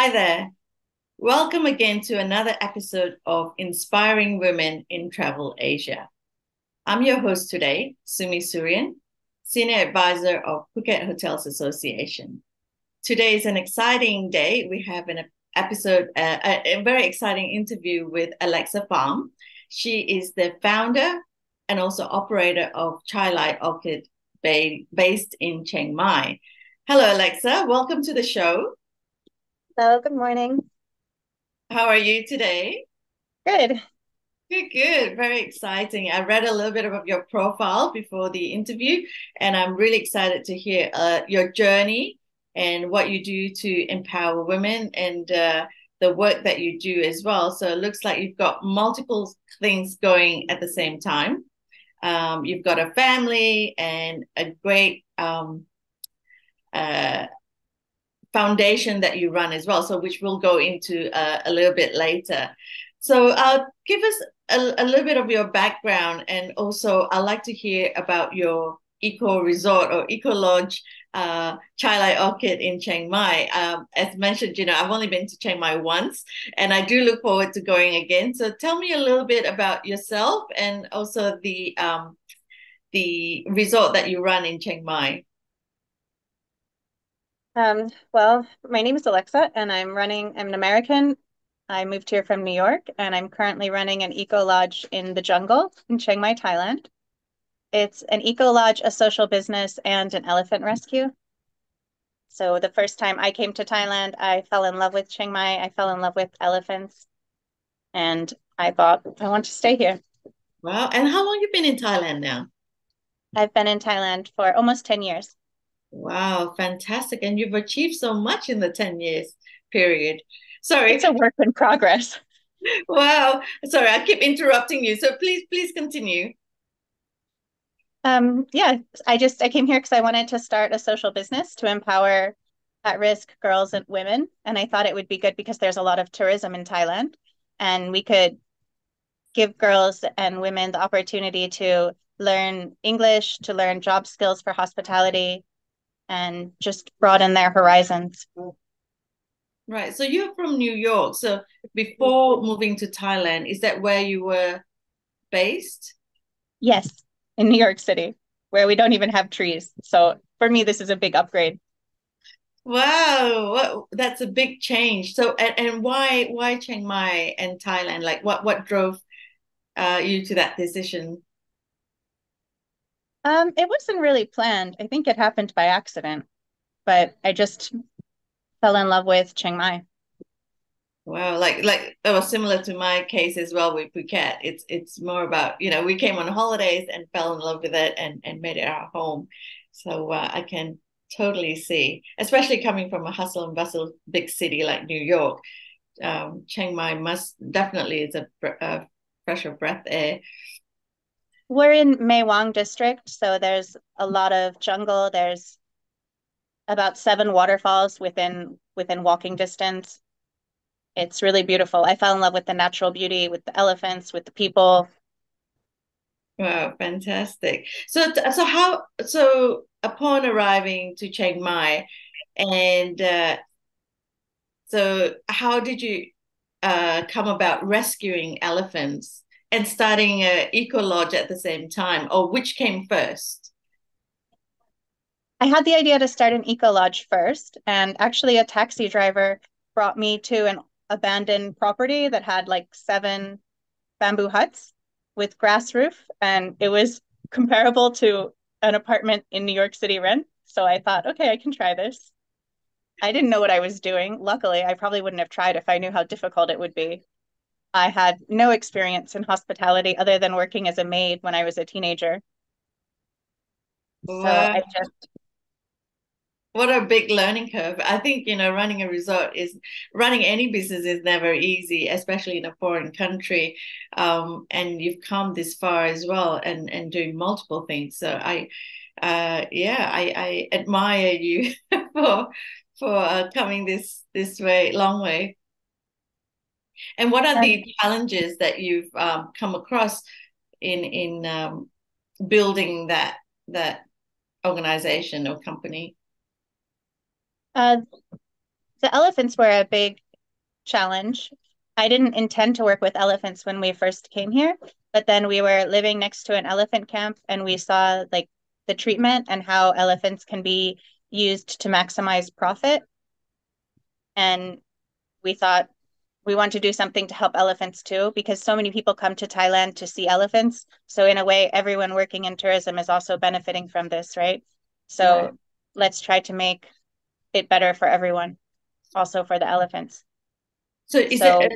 Hi there. Welcome again to another episode of Inspiring Women in Travel Asia. I'm your host today, Sumi Suryan, Senior Advisor of Phuket Hotels Association. Today is an exciting day. We have an episode, a very exciting interview with Alexa Pham. She is the founder and also operator of Chai Lai Orchid based in Chiang Mai. Hello, Alexa. Welcome to the show. Hello, good morning. How are you today? Good. Good, good. Very exciting. I read a little bit about your profile before the interview, and I'm really excited to hear your journey and what you do to empower women and the work that you do as well. So it looks like you've got multiple things going at the same time. You've got a family and a great uh, foundation that you run as well, so which we'll go into a little bit later. So give us a little bit of your background, and also I'd like to hear about your eco resort or eco lodge, Chai Lai Orchid in Chiang Mai. As mentioned, I've only been to Chiang Mai once, and I do look forward to going again. So tell me a little bit about yourself and also the resort that you run in Chiang Mai. Well, my name is Alexa, and I'm an American. I moved here from New York, and I'm currently running an eco lodge in the jungle in Chiang Mai, Thailand. It's an eco lodge, a social business, and an elephant rescue. So the first time I came to Thailand, I fell in love with Chiang Mai. I fell in love with elephants, and I thought I want to stay here. Wow. And how long you been in Thailand now? I've been in Thailand for almost 10 years. Wow, fantastic. And you've achieved so much in the 10 years period. It's a Sorry. work in progress. Wow. Sorry, I keep interrupting you. So please continue. Yeah, I came here because I wanted to start a social business to empower at-risk girls and women, and I thought it would be good because there's a lot of tourism in Thailand, and we could give girls and women the opportunity to learn English, to learn job skills for hospitality, and just broaden their horizons. Right. So you're from New York. So before moving to Thailand, is that where you were based? Yes, in New York City, where we don't even have trees. So for me, this is a big upgrade. Wow, that's a big change. So and why Chiang Mai and Thailand? Like what drove you to that decision? It wasn't really planned. I think it happened by accident, but I just fell in love with Chiang Mai. Wow, like that was similar to my case as well with Phuket. It's more about, we came on holidays and fell in love with it and made it our home. So I can totally see, especially coming from a hustle and bustle big city like New York. Chiang Mai must definitely is a fresh of breath air. We're in Mae Wang district, so there's a lot of jungle. There's about seven waterfalls within walking distance. It's really beautiful. I fell in love with the natural beauty, with the elephants, with the people. Wow, fantastic. So upon arriving to Chiang Mai, and so how did you come about rescuing elephants and starting a eco lodge at the same time, or which came first? I had the idea to start an eco lodge first, and actually a taxi driver brought me to an abandoned property that had like seven bamboo huts with grass roof, and it was comparable to an apartment in New York City rent. So I thought, okay, I can try this. I didn't know what I was doing. Luckily, I probably wouldn't have tried if I knew how difficult it would be. I had no experience in hospitality other than working as a maid when I was a teenager. So Wow, I just, what a big learning curve. I think, running any business is never easy, especially in a foreign country. And you've come this far as well and doing multiple things. So yeah, I admire you for coming this way, long way. And what are um, the challenges that you've come across in building that organization or company? uh, The elephants were a big challenge. I didn't intend to work with elephants when we first came here, but then we were living next to an elephant camp and we saw like the treatment and how elephants can be used to maximize profit. And we thought we want to do something to help elephants too, because so many people come to Thailand to see elephants. So in a way, everyone working in tourism is also benefiting from this, right? Right. So let's try to make it better for everyone, also for the elephants. So is it So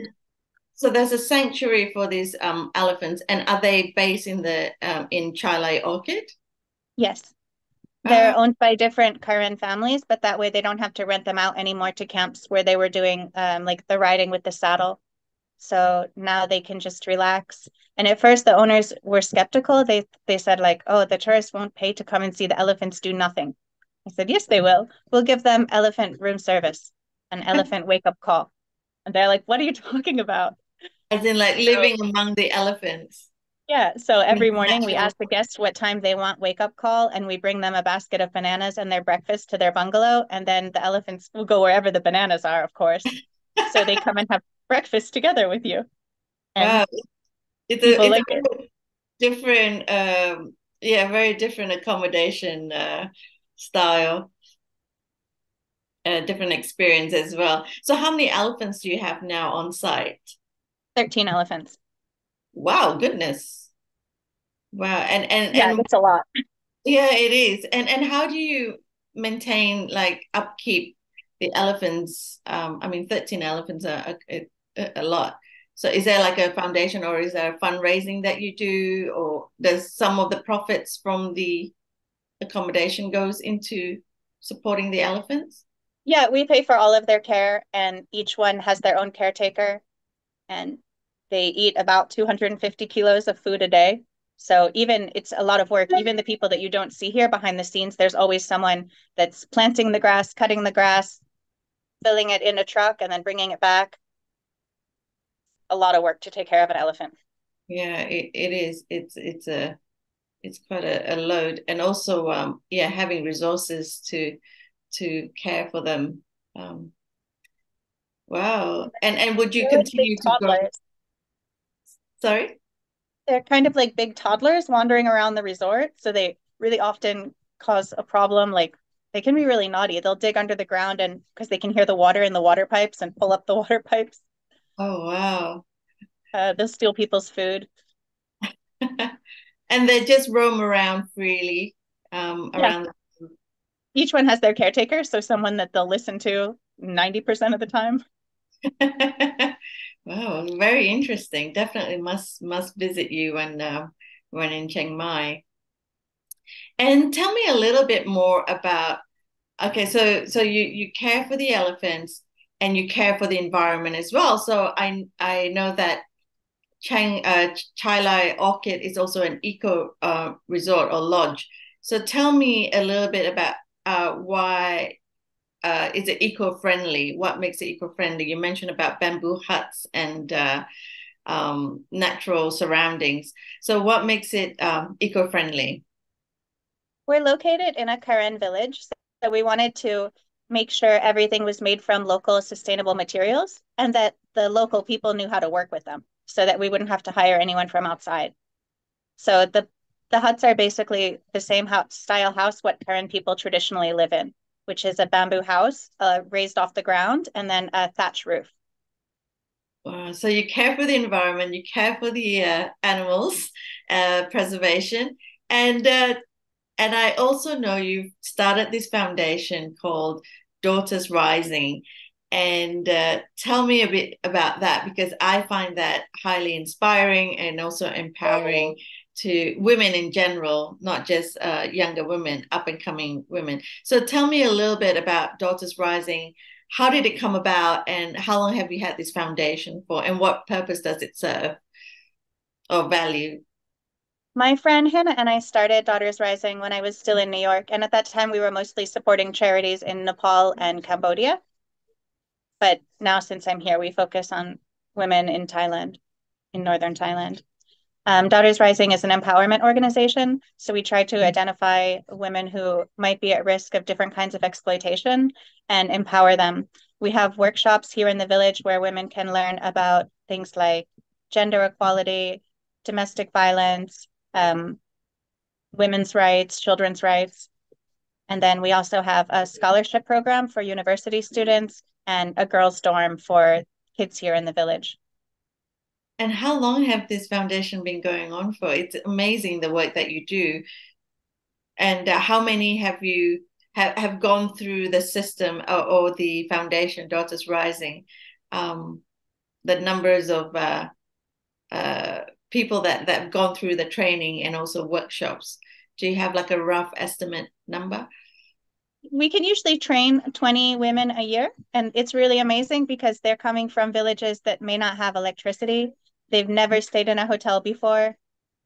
so there's a sanctuary for these elephants, and are they based in the in Chai Lai Orchid? yes, Uh, they're owned by different Karen families, but that way they don't have to rent them out anymore to camps where they were doing like the riding with the saddle. So now they can just relax. And at first the owners were skeptical. They said like, "Oh, the tourists won't pay to come and see the elephants do nothing." I said, "Yes, they will. We'll give them elephant room service, an elephant wake up call." And they're like, "What are you talking about?" as in like So living among the elephants. yeah, so every morning we Natural. ask the guests what time they want wake up call, and we bring them a basket of bananas and their breakfast to their bungalow, and then the elephants will go wherever the bananas are, of course. So they come and have breakfast together with you, and Wow, people it's like a it. very different yeah, very different accommodation style, different experience as well. So how many elephants do you have now on site? 13 elephants. Wow, goodness. Wow. Yeah, And that's a lot. yeah, it is. And how do you maintain like upkeep the elephants? I mean, 13 elephants are a lot. So is there like a foundation or is there fundraising that you do, or does some of the profits from the accommodation goes into supporting the elephants? Yeah, we pay for all of their care, and each one has their own caretaker, and they eat about 250 kilos of food a day. So even it's a lot of work. Even the people that you don't see here behind the scenes, there's always someone that's planting the grass, cutting the grass, filling it in a truck, and then bringing it back. A lot of work to take care of an elephant. Yeah, it is. It's quite a load. And also yeah, having resources to care for them. Um, wow. And would you They're like big continue to go? toddlers. Sorry? They're kind of like big toddlers wandering around the resort. So they really often cause a problem. Like they can be really naughty. They'll dig under the ground and because they can hear the water in the water pipes and pull up the water pipes. Oh, wow. They'll steal people's food. And they just roam around freely Yeah. around. Each one has their caretaker. So someone that they'll listen to 90% of the time. Wow, very interesting. Definitely must visit you when in Chiang Mai. And tell me a little bit more about, okay, so you care for the elephants and you care for the environment as well. So I know that Chai Lai Orchid is also an eco resort or lodge. So tell me a little bit about why is it eco-friendly? What makes it eco-friendly? You mentioned about bamboo huts and natural surroundings. So what makes it eco-friendly? We're located in a Karen village. So we wanted to make sure everything was made from local sustainable materials and that the local people knew how to work with them so that we wouldn't have to hire anyone from outside. So the huts are basically the same house, style house what Karen people traditionally live in, which is a bamboo house raised off the ground and then a thatch roof. So you care for the environment, you care for the animals, preservation, and uh, and I also know you've started this foundation called Daughters Rising. And tell me a bit about that because I find that highly inspiring and also empowering to women in general, not just younger women, up and coming women. So tell me a little bit about Daughters Rising. How did it come about, and how long have you had this foundation for, and what purpose does it serve or value? My friend Hannah and I started Daughters Rising when I was still in New York. And at that time, we were mostly supporting charities in Nepal and Cambodia. But now, since I'm here, we focus on women in Thailand, in northern Thailand. Daughters Rising is an empowerment organization. So we try to identify women who might be at risk of different kinds of exploitation and empower them. We have workshops here in the village where women can learn about things like gender equality, domestic violence, women's rights, children's rights. And then we also have a scholarship program for university students and a girls' dorm for kids here in the village. And how long have this foundation been going on for? It's amazing the work that you do. And how many have you have gone through the system or the foundation, Daughters Rising? Um, the numbers of uh, people that have gone through the training and also workshops. Do you have like a rough estimate number? We can usually train 20 women a year, and it's really amazing because they're coming from villages that may not have electricity. They've never stayed in a hotel before.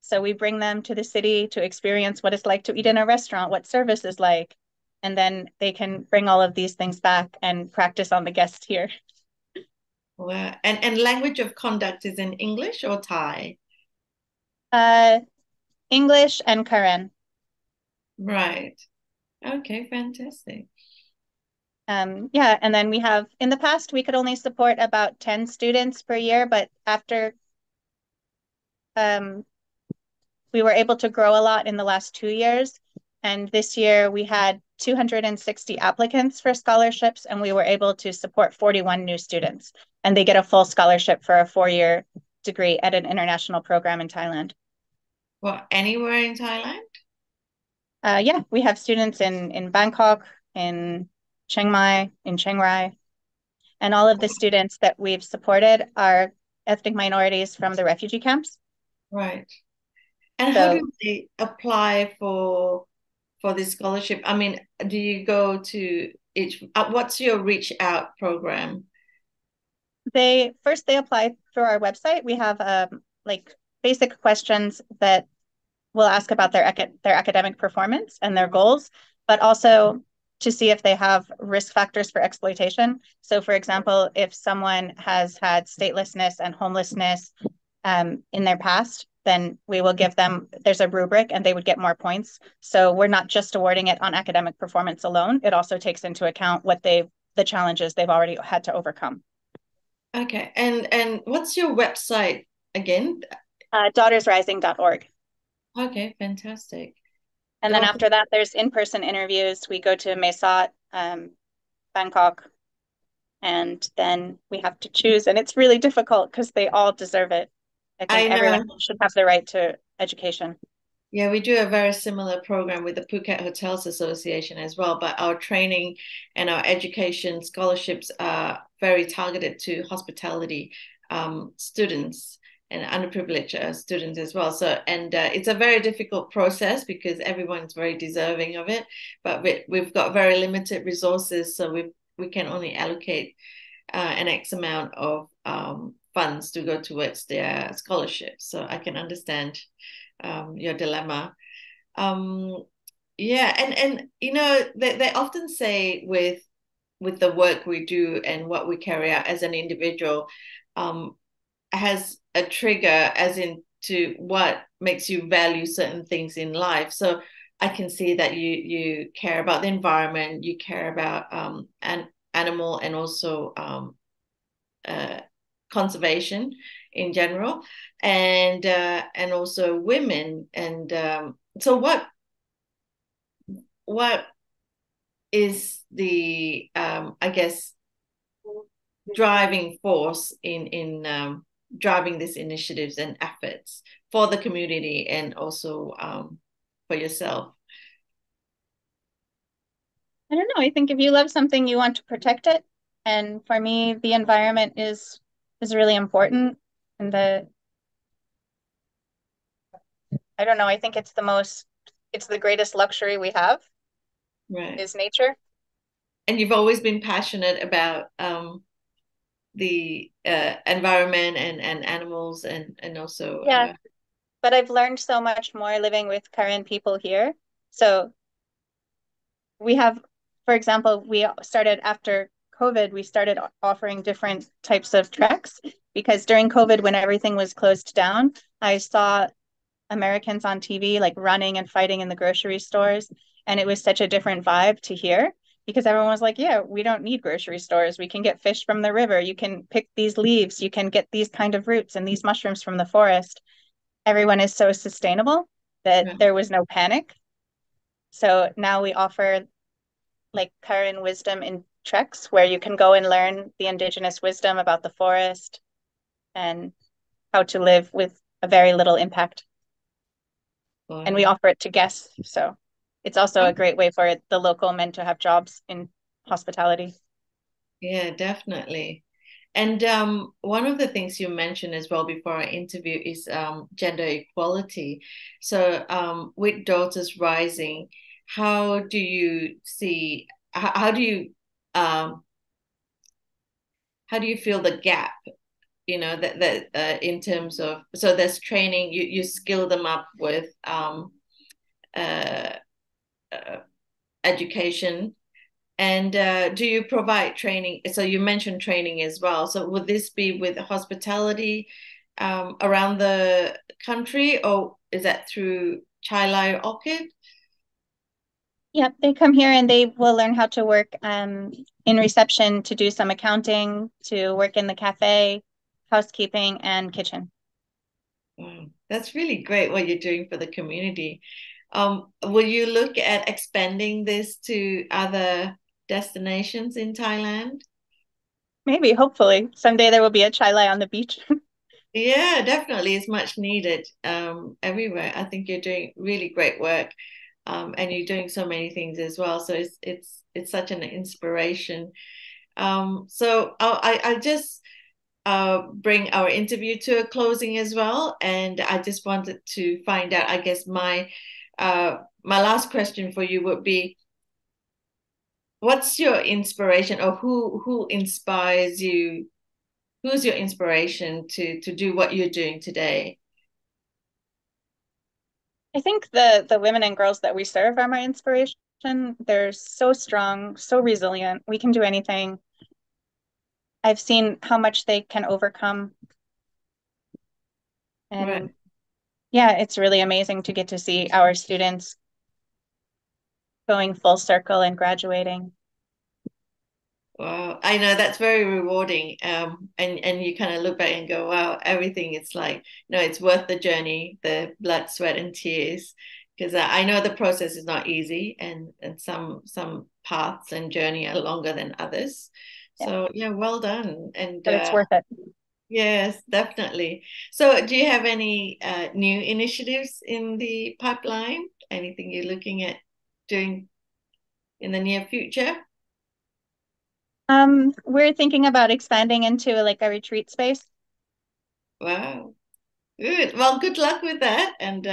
So we bring them to the city to experience what it's like to eat in a restaurant, what service is like, and then they can bring all of these things back and practice on the guests here. Well, and language of conduct is in English or Thai? Uh, English and Karen. Right. Okay, fantastic. Yeah, and then we have in the past we could only support about 10 students per year, but after um, we were able to grow a lot in the last 2 years. And this year we had 260 applicants for scholarships, and we were able to support 41 new students. And they get a full scholarship for a 4-year degree at an international program in Thailand. Well, anywhere in Thailand? Yeah, we have students in Bangkok, in Chiang Mai, in Chiang Rai, and all of the students that we've supported are ethnic minorities from the refugee camps. Right. And how So do they apply for this scholarship? I mean, do you go to each, what's your reach out program? they apply through our website. We have like basic questions that will ask about their academic performance and their goals, but also to see if they have risk factors for exploitation. So, for example, if someone has had statelessness and homelessness in their past, then we will give them, there's a rubric and they would get more points. So we're not just awarding it on academic performance alone. It also takes into account the challenges they've already had to overcome. Okay. And what's your website again? Daughtersrising.org. Okay, fantastic. And then Daughter, after that, there's in-person interviews. We go to Mesot, Bangkok, and then we have to choose. And it's really difficult because they all deserve it. I think I everyone know. should have the right to education. Yeah, we do a very similar program with the Phuket Hotels Association as well, but our training and our education scholarships are very targeted to hospitality students and underprivileged students as well. So, and it's a very difficult process because everyone's very deserving of it, but we've got very limited resources, so we can only allocate an X amount of funds to go towards their scholarships. So I can understand your dilemma. Um, yeah, and you know they often say with the work we do and what we carry out as an individual, has a trigger as in to what makes you value certain things in life. So I can see that you care about the environment, you care about an animal and also uh, conservation in general, and also women. And so, what is the I guess driving force in driving these initiatives and efforts for the community and also for yourself? I don't know. I think if you love something, you want to protect it. And for me, the environment is really important. And I don't know, I think it's the greatest luxury we have Right. is nature. And you've always been passionate about the environment and animals and also Yeah, but I've learned so much more living with current people here. So we have, for example, we started after COVID, we started offering different types of treks because during COVID, when everything was closed down, I saw Americans on TV like running and fighting in the grocery stores. And it was such a different vibe to here. because everyone was like, yeah, we don't need grocery stores. We can get fish from the river. You can pick these leaves. You can get these kind of roots and these mushrooms from the forest. Everyone is so sustainable that Right. there was no panic. So now we offer like Karen wisdom in treks where you can go and learn the indigenous wisdom about the forest and how to live with a very little impact. And we Wow. offer it to guests. So it's also a great way for the local men to have jobs in hospitality. Yeah, definitely. And one of the things you mentioned as well before our interview is gender equality. So with daughters rising, how do you see, how do you um, how do you feel the gap, that in terms of, so there's training, you skill them up with uh, uh, education. And do you provide training? So you mentioned training as well. So would this be with hospitality around the country, or is that through Chai Lai Orchid? Yep, they come here and they will learn how to work in reception, to do some accounting, to work in the cafe, housekeeping, and kitchen. Wow, that's really great what you're doing for the community. Will you look at expanding this to other destinations in Thailand? Maybe, hopefully, someday there will be a chai lai on the beach. Yeah, definitely. It's much needed everywhere. I think you're doing really great work, and you're doing so many things as well. So it's such an inspiration. So I just bring our interview to a closing as well, and I just wanted to find out. I guess my last question for you would be, what's your inspiration, or who inspires you? Who's your inspiration to do what you're doing today? I think the women and girls that we serve are my inspiration. They're so strong, so resilient. We can do anything. I've seen how much they can overcome. Right. And yeah, it's really amazing to get to see our students going full circle and graduating. Wow. I know that's very rewarding. And you kind of look back and go, wow, everything it's like, it's worth the journey, the blood, sweat, and tears. Because I know the process is not easy, and some paths and journey are longer than others. Yeah, So yeah, well done. And but it's worth it. yes, definitely. So do you have any new initiatives in the pipeline? Anything you're looking at doing in the near future? We're thinking about expanding into like a retreat space. Wow. Good. Well, good luck with that, and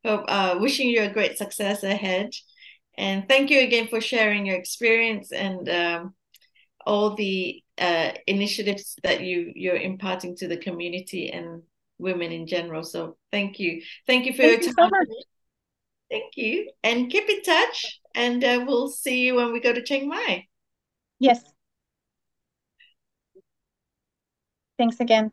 hope, wishing you a great success ahead. And thank you again for sharing your experience and all the initiatives that you're imparting to the community and women in general. So thank you. Thank you for Thank your you so time much. today. Thank you, and keep in touch. And we'll see you when we go to Chiang Mai. Yes, thanks again.